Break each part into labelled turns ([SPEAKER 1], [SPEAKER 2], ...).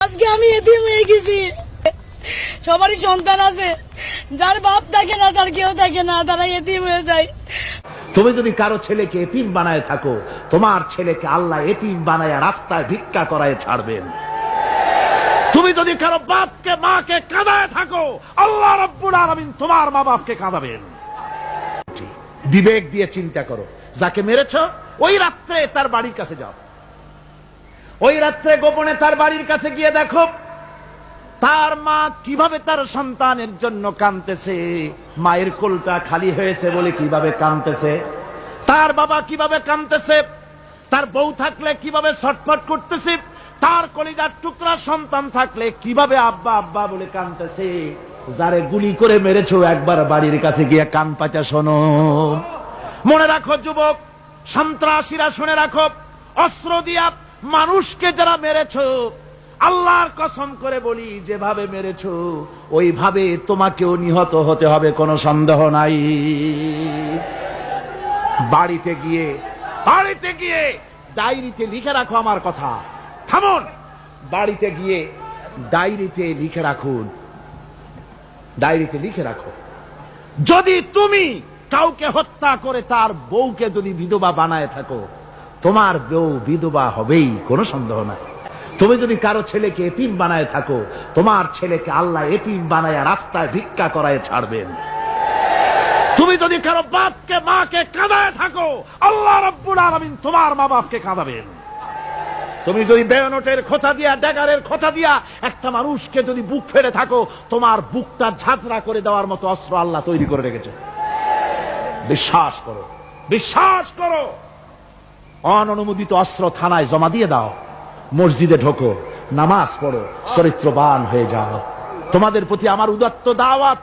[SPEAKER 1] আজকে আমি এতিম হয়ে গেছি। সবারই সন্তান আছে, যার বাপ থাকে না, তার কেউ থাকে না, তারা এতিম হয়ে যায়।
[SPEAKER 2] তুমি যদি কারো ছেলেকে এতিম বানায় থাকো, তোমার ছেলেকে আল্লাহ এতিম বানায় রাস্তায় ভিক্ষা করায় ছাড়বেন। তুমি যদি কারো বাপকে মাকে কাঁদায় থাকো, আল্লাহ রাব্বুল আলামিন তোমার মা বাপকে কাঁদাবেন। বিবেক দিয়ে চিন্তা করো, যাকে মেরেছ ওই রাত্রে তার বাড়ির কাছে যাও, ওই রাত্রে গোপনে তার বাড়ির কাছে গিয়ে দেখো তার মা কিভাবে তার সন্তানের জন্য কাঁদতেছে, মায়ের কোলটা খালি হয়েছে বলে কিভাবে কাঁদতেছে, তার বাবা কিভাবে কাঁদতেছে, তার বউ থাকলে কিভাবে ছটফট করতেছে, তার কলিজার টুকরা সন্তান থাকলে কিভাবে আব্বা আব্বা বলে কাঁদতেছে। যারে গুলি করে মেরেছো একবার বাড়ির কাছে গিয়ে কান পাচা শোনো। মনে রাখো যুবক, সন্ত্রাসীরা শুনে রাখো, অস্ত্র দিয়া মানুষকে যারা মেরেছো, আল্লাহর কসম করে বলি যেভাবে মেরেছো ওইভাবে তোমাকেও নিহত হতে হবে, কোনো সন্দেহ নাই। বাড়িতে গিয়ে ডায়েরিতে লিখে রাখো আমার কথা। থামুন, বাড়িতে গিয়ে ডায়েরিতে লিখে রাখুন, ডায়েরিতে লিখে রাখো, যদি তুমি কাউকে হত্যা করে তার বউকে যদি বিধবা বানায় থাকো, তোমার বউ বিধবা হবেই, কোনো সন্দেহ নাই। তুমি যদি কারো ছেলেকে এতিম বানায় থাকো, তোমার ছেলেকে আল্লাহ এতিম বানায় রাস্তায় ভিক্ষা করায় ছাড়বেন। তুমি যদি কারো বাপকে মাকে কাঁদায় থাকো, আল্লাহ রাব্বুল আলামিন তোমার মা বাপকে কাঁদাবেন। তুমি যদি বেয়নটের খোঁচা দিয়া, ড্যাগারের খোঁচা দিয়া একটা মানুষকে যদি বুক ফেলে থাকো, তোমার বুকটা ঝাঁঝরা করে দেওয়ার মতো অস্ত্র আল্লাহ তৈরি করে রেখেছে। বিশ্বাস করো, বিশ্বাস করো। অননুমোদিত অস্ত্র থানায় জমা দিয়ে দাও, মসজিদে ঢোকো, নামাজ পড়ো, চরিত্রবান হয়ে যাও। তোমাদের প্রতি আমার উদাত্ত দাওয়াত,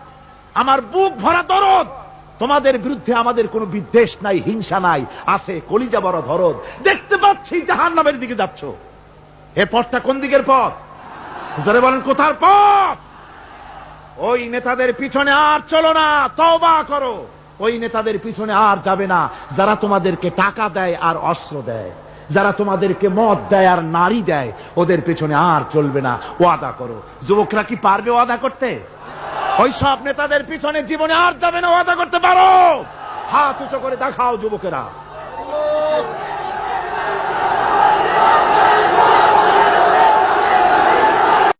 [SPEAKER 2] আমার বুক ভরা দরদ। তোমাদের বিরুদ্ধে আমাদের কোনো বিদ্বেষ নাই, হিংসা নাই, আছে কলিজা বড় দরদ। দেখতে পাচ্ছি জাহান্নামের দিকে যাচ্ছ, এ পথটা কোন দিকের পথ? জোরে বলেন, কোথার পথ? ওই নেতাদের পিছনে আর চলো না, তওবা করো। ওই নেতাদের পিছনে আর যাবে না যারা তোমাদেরকে টাকা দেয় আর অস্ত্র দেয়, যারা তোমাদেরকে মদ দেয় আর নারী দেয়, ওদের পেছনে আর চলবে না। ওয়াদা করো। যুবকরা কি পারবে ওয়াদা করতে? ওই সব নেতাদের পিছনে জীবনে আর যাবে না, ওয়াদা করতে পারো? হাত উঁচু করে দেখাও যুবকেরা।